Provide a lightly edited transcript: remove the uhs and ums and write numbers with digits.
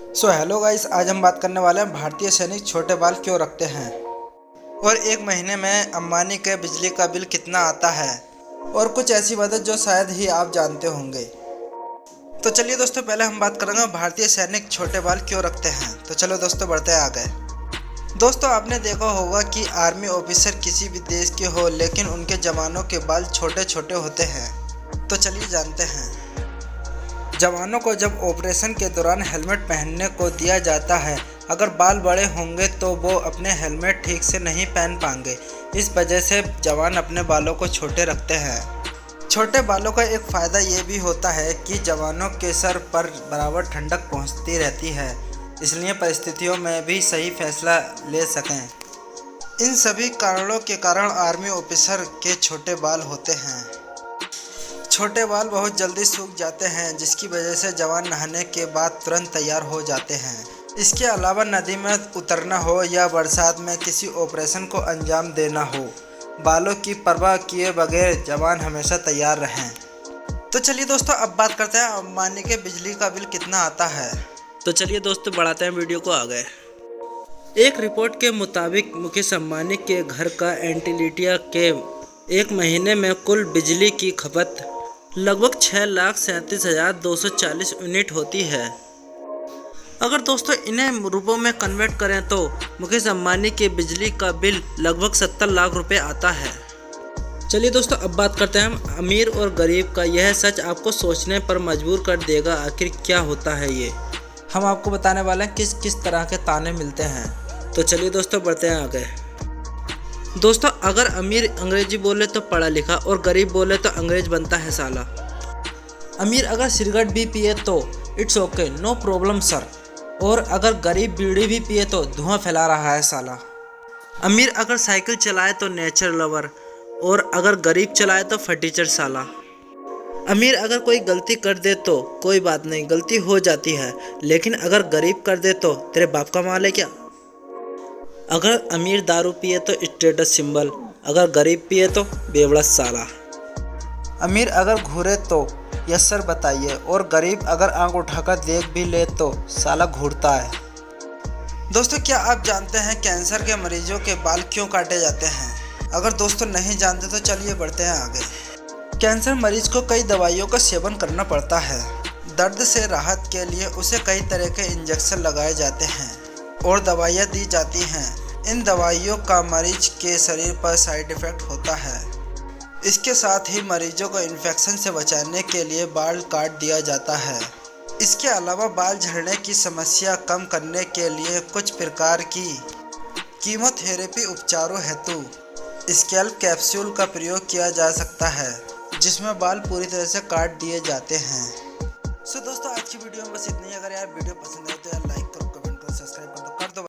Hello guys, आज हम बात करने वाले हैं भारतीय सैनिक छोटे बाल क्यों रखते हैं और एक महीने में अंबानी के बिजली का बिल कितना आता है और कुछ ऐसी बातें जो शायद ही आप जानते होंगे। तो चलिए दोस्तों, पहले हम बात करेंगे भारतीय सैनिक छोटे बाल क्यों रखते हैं। तो चलो दोस्तों, बढ़ते हैं आगे। दोस्तों, आपने देखा होगा कि आर्मी ऑफिसर किसी भी देश के हो लेकिन उनके जवानों के बाल छोटे छोटे होते हैं। तो चलिए जानते हैं। जवानों को जब ऑपरेशन के दौरान हेलमेट पहनने को दिया जाता है, अगर बाल बड़े होंगे तो वो अपने हेलमेट ठीक से नहीं पहन पाएंगे। इस वजह से जवान अपने बालों को छोटे रखते हैं। छोटे बालों का एक फ़ायदा ये भी होता है कि जवानों के सर पर बराबर ठंडक पहुंचती रहती है, इसलिए परिस्थितियों में भी सही फैसला ले सकें। इन सभी कारणों के कारण आर्मी ऑफिसर के छोटे बाल होते हैं। छोटे बाल बहुत जल्दी सूख जाते हैं, जिसकी वजह से जवान नहाने के बाद तुरंत तैयार हो जाते हैं। इसके अलावा नदी में उतरना हो या बरसात में किसी ऑपरेशन को अंजाम देना हो, बालों की परवाह किए बगैर जवान हमेशा तैयार रहें। तो चलिए दोस्तों, अब बात करते हैं अंबानी के बिजली का बिल कितना आता है। तो चलिए दोस्तों, बढ़ाते हैं वीडियो को आगे। एक रिपोर्ट के मुताबिक मुकेश अंबानी के घर का एंटीलिटिया के एक महीने में कुल बिजली की खपत लगभग 6,37,240 यूनिट होती है। अगर दोस्तों इन्हें रुपयों में कन्वर्ट करें तो मुकेश अंबानी के बिजली का बिल लगभग 70 लाख रुपए आता है। चलिए दोस्तों, अब बात करते हैं हम अमीर और गरीब का। यह सच आपको सोचने पर मजबूर कर देगा। आखिर क्या होता है ये, हम आपको बताने वाले हैं किस किस तरह के ताने मिलते हैं। तो चलिए दोस्तों, बढ़ते हैं आगे। दोस्तों, अगर अमीर अंग्रेजी बोले तो पढ़ा लिखा और गरीब बोले तो अंग्रेज बनता है साला। अमीर अगर सिगरेट भी पिए तो it's okay, no problem sir, और अगर गरीब बीड़ी भी पिए तो धुआं फैला रहा है साला। अमीर अगर साइकिल चलाए तो नेचर लवर, और अगर गरीब चलाए तो फटीचर साला। अमीर अगर कोई गलती कर दे तो कोई बात नहीं, गलती हो जाती है, लेकिन अगर गरीब कर दे तो तेरे बाप का माल है क्या। अगर अमीर दारू पिए तो स्टेटस सिंबल, अगर गरीब पिए तो बेवड़ा साला। अमीर अगर घूरे तो यस सर बताइए, और गरीब अगर आंख उठाकर देख भी ले तो साला घूरता है। दोस्तों, क्या आप जानते हैं कैंसर के मरीजों के बाल क्यों काटे जाते हैं? अगर दोस्तों नहीं जानते तो चलिए बढ़ते हैं आगे। कैंसर मरीज को कई दवाइयों का सेवन करना पड़ता है। दर्द से राहत के लिए उसे कई तरह के इंजेक्शन लगाए जाते हैं और दवाइयाँ दी जाती हैं। इन दवाइयों का मरीज के शरीर पर साइड इफ़ेक्ट होता है। इसके साथ ही मरीजों को इन्फेक्शन से बचाने के लिए बाल काट दिया जाता है। इसके अलावा बाल झड़ने की समस्या कम करने के लिए कुछ प्रकार की कीमोथेरेपी उपचारों हेतु स्कैल्प कैप्सूल का प्रयोग किया जा सकता है, जिसमें बाल पूरी तरह से काट दिए जाते हैं। दोस्तों, आज की वीडियो में बस इतना ही। अगर यार वीडियो पसंद आए तो